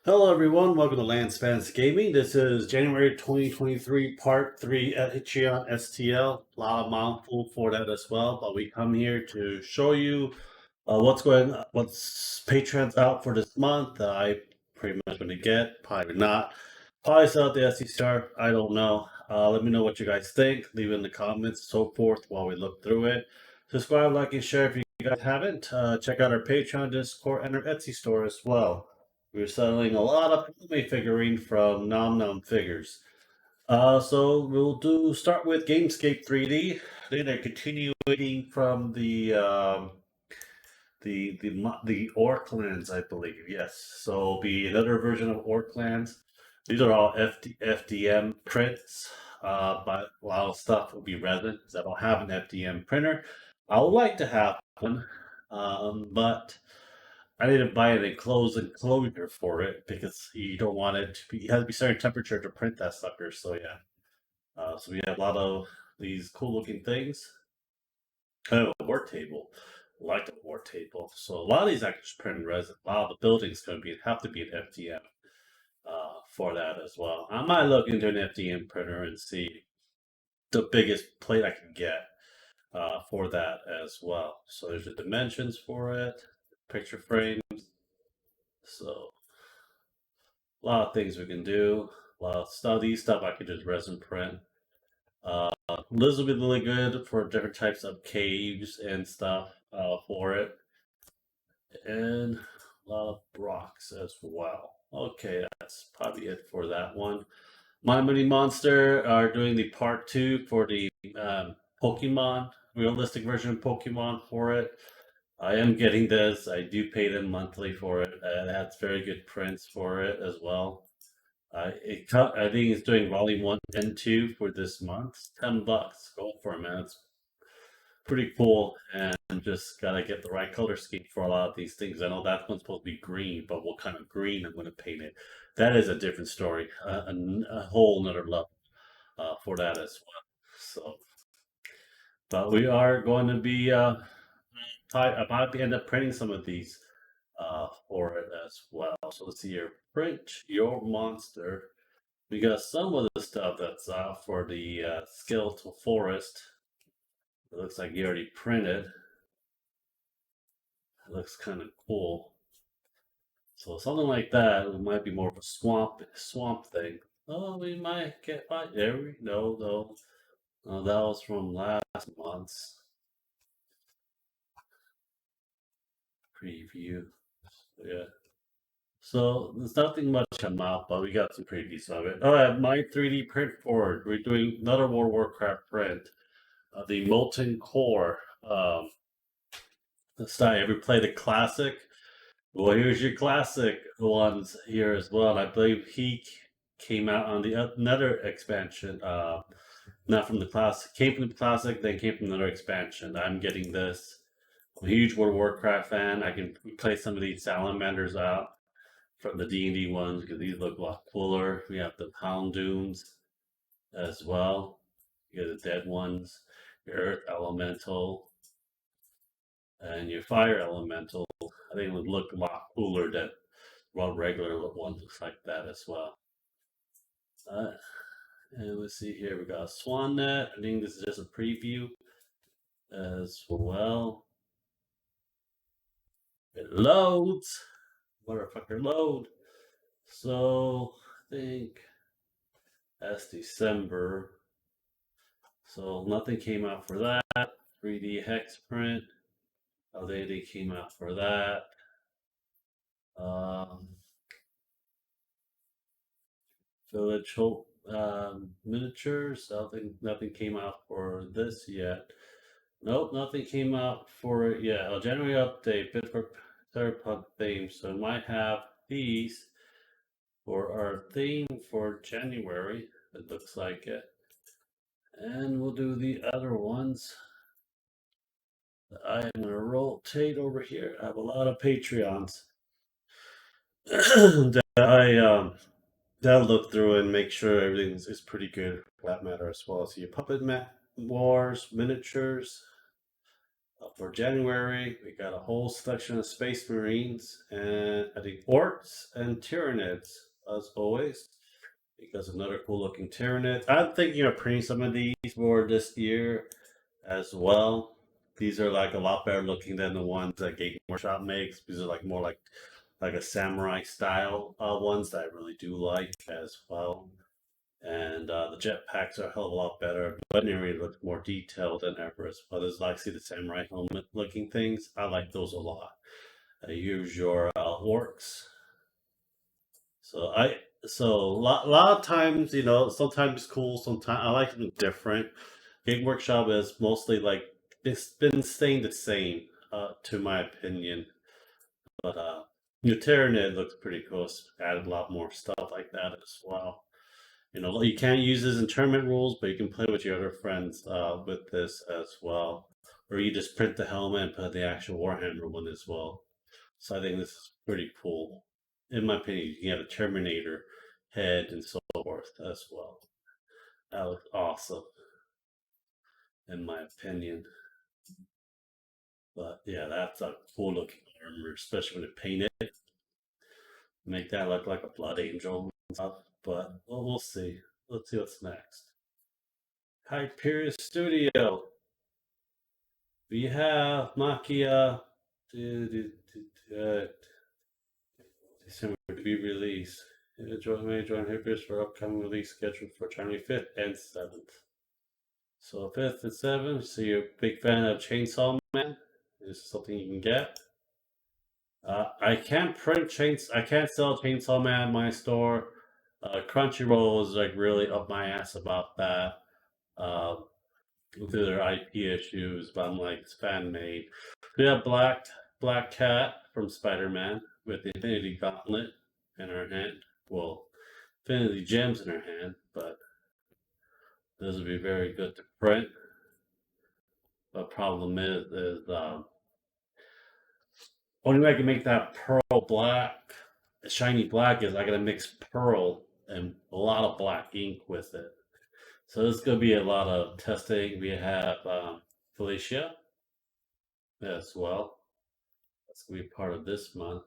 Hello everyone, welcome to Landspans Gaming. This is January 2023 Part 3 at Jan STL. A lot of mouthful for that as well, but we come here to show you what's Patreon's out for this month that I pretty much going to get, probably not. Probably sell at the SCCR, I don't know. Let me know what you guys think, leave it in the comments, so forth, while we look through it. Subscribe, like, and share if you guys haven't. Check out our Patreon, Discord, and our Etsy store as well. We're selling a lot of anime figurine from Nom Nom Figures. So we'll start with Gamescape 3D. Then they're continuing from the Orclands, I believe. Yes. So it'll be another version of Orclands. These are all FDM prints, but a lot of stuff will be resin because I don't have an FDM printer. I would like to have one, but I need to buy an enclosed enclosure for it because you don't want it to be. It has to be certain temperature to print that sucker. So yeah. So we have a lot of these cool looking things. I have a work table. I like the work table. So a lot of these I can just print in resin. A lot of the buildings going to be have to be an FDM for that as well. I might look into an FDM printer and see the biggest plate I can get for that as well. So there's the dimensions for it, picture frames. So a lot of things we can do. A lot of stuff. These stuff I could just resin print. This will be really good for different types of caves and stuff for it. And a lot of rocks as well. Okay, that's probably it for that one. My Mini Monster are doing the part 2 for the Pokemon, realistic version of Pokemon for it. I am getting this. I do pay them monthly for it. That's very good prints for it as well. I think it's doing volume 1 and 2 for this month. $10. Go for it, man. It's pretty cool, and just gotta get the right color scheme for a lot of these things. I know that one's supposed to be green, but what kind of green I'm going to paint it, that is a different story, a whole nother level for that as well. So, but we are going to be about to end up printing some of these for it as well. So let's see here. Print your monster. We got some of the stuff that's for the skeletal forest. It looks like you already printed. It looks kind of cool. So something like that, it might be more of a swamp thing. Oh, we might get by. There we go, though. That was from last month's preview. Yeah. So there's nothing much come out, but we got some previews of it. Oh, yeah, my 3D print forward. We're doing another World of Warcraft print. The Molten Core. Style. Ever play the classic? Well, here's your classic ones here as well. I believe he came out on the another expansion. Not from the classic. Came from the classic, then came from another expansion. I'm getting this. I'm a huge World of Warcraft fan. I can play some of these salamanders out from the D&D ones because these look a lot cooler. We have the Houndoons as well. You got the dead ones, your Earth Elemental, and your Fire Elemental. I think it would look a lot cooler than one regular one looks like that as well. Uh, and let's see here, we got SwanNet. I think this is just a preview as well. It loads. Motherfucker load. So I think that's December. So nothing came out for that. 3D hex print. Oh, they came out for that. Um, Village Hope miniatures. Nothing came out for this yet. Nope, nothing came out for it yet. January update, Pittsburgh Cyberpunk theme. So we might have these for our theme for January. It looks like it. And we'll do the other ones. I am going to rotate over here. I have a lot of Patreons that that look through and make sure everything is pretty good for that matter as well. So your Puppet Wars, miniatures, For January, we got a whole selection of Space Marines and I think Orcs and Tyranids, as always. Because another cool looking Tyranids. I'm thinking of printing some of these for this year as well. These are like a lot better looking than the ones that Game Workshop makes. These are like more like a samurai style ones that I really do like as well. And the jetpacks are a hell of a lot better. But area looks more detailed than ever as well. There's like see the samurai helmet looking things. I like those a lot. Use your orcs. So I so lot of times, sometimes it's cool, sometimes I like them different. Game Workshop is mostly like it's been staying the same, to my opinion. But Tyranid looks pretty cool. It's added a lot more stuff like that as well. You can't use this in tournament rules, but you can play with your other friends with this as well. Or you just print the helmet and put the actual Warhammer one as well. So I think this is pretty cool. In my opinion, you can have a Terminator head and so forth as well. That looks awesome, in my opinion. But yeah, that's a cool looking armor, especially when you paint it. Make that look like a blood angel and stuff. But we'll see. Let's see what's next. Hyperion Studio. We have Makia. December to be released. Join Hyperion for upcoming release scheduled for January 5th and 7th. So 5th and 7th. So you're a big fan of Chainsaw Man? This is something you can get. I can't I can't sell Chainsaw Man in my store. Crunchyroll is like really up my ass about that. Due to their IP issues, but I'm like, it's fan made. We have Black Cat from Spider-Man with the Infinity Gauntlet in her hand. Well, Infinity Gems in her hand, but this would be very good to print. The problem is only way I can make that pearl black, shiny black, is I gotta mix pearl and a lot of black ink with it. So this is gonna be a lot of testing. We have Felicia as well. That's gonna be part of this month.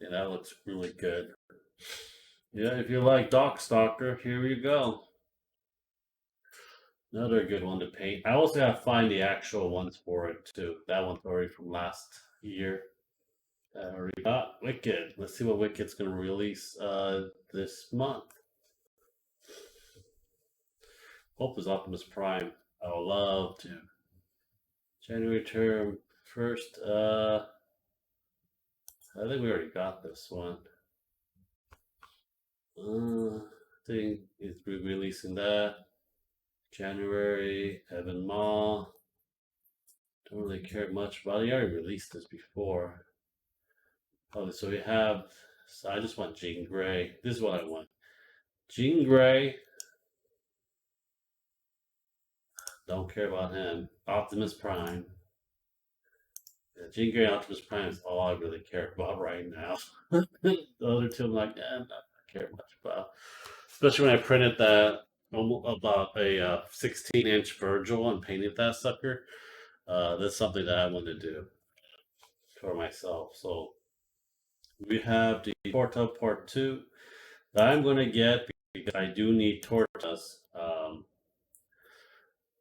Yeah, that looks really good. Yeah, if you like Doc Stalker, here you go. Another good one to paint. I also have to find the actual ones for it too. That one's already from last year. I already got Wicked. Let's see what Wicked's gonna release this month. Hope is Optimus Prime. I would love to. January term first. I think we already got this one. I think it's releasing that. January, Evan Ma. Don't really care much about it. He already released this before. Oh, so we have. So I just want Jean Grey. This is what I want. Jean Grey. Don't care about him. Optimus Prime. Yeah, Jean Grey and Optimus Prime is all I really care about right now. The other two, I'm like, I'm not care much about. Especially when I printed that about a 16-inch Virgil and painted that sucker. That's something that I want to do for myself. So we have the Torta Part 2 that I'm going to get because I do need Tortas.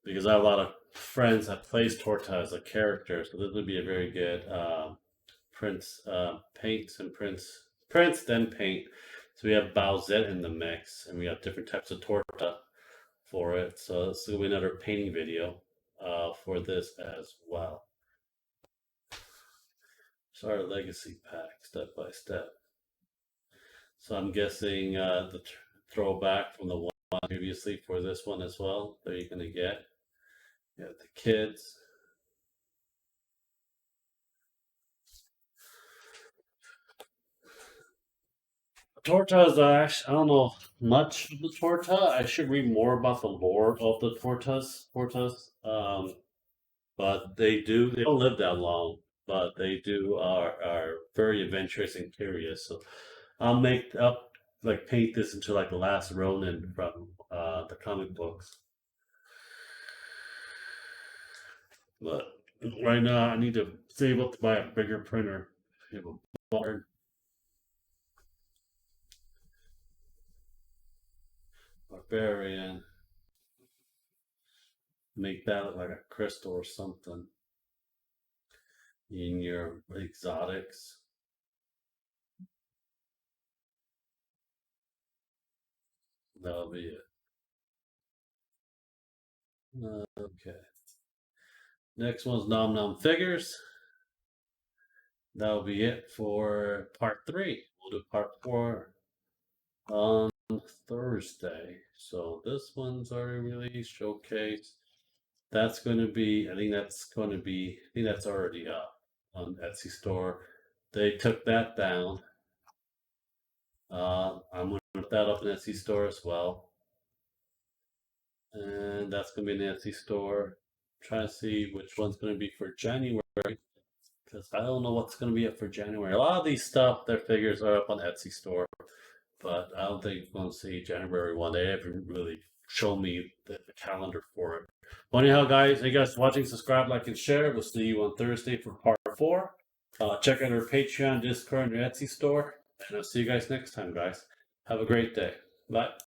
Because I have a lot of friends that plays Torta as a character, so this would be a very good prints, paints and prints then paint. So we have Bowsette in the mix, and we have different types of Torta for it. So this will be another painting video for this as well. So our legacy pack, step by step. So I'm guessing the throwback from the one previously for this one as well that you're going to get. You have the kids. Tortas, I don't know much of the Torta. I should read more about the lore of the Tortas. But they don't live that long, but they are very adventurous and curious. So I'll make up like paint this into like the last Ronin from the comic books. But right now, I need to save up to buy a bigger printer. I have a barn. Barbarian. Make that look like a crystal or something in your exotics. That'll be it. Okay. Next one's Nom Nom Figures. That'll be it for part 3. We'll do part 4 on Thursday. So this one's already released, showcase. That's going to be, I think that's already up on Etsy store. They took that down. I'm going to put that up in Etsy store as well. And that's going to be in the Etsy store. I'm trying to see which one's going to be for January, because I don't know what's going to be up for January. A lot of these stuff, their figures are up on Etsy store, but I don't think you're going to see January one. They haven't really shown me the calendar for it. Well, anyhow, guys, thank you guys for watching. Subscribe, like, and share. We'll see you on Thursday for part 4. Check out our Patreon, Discord, and our Etsy store. And I'll see you guys next time, guys. Have a great day. Bye.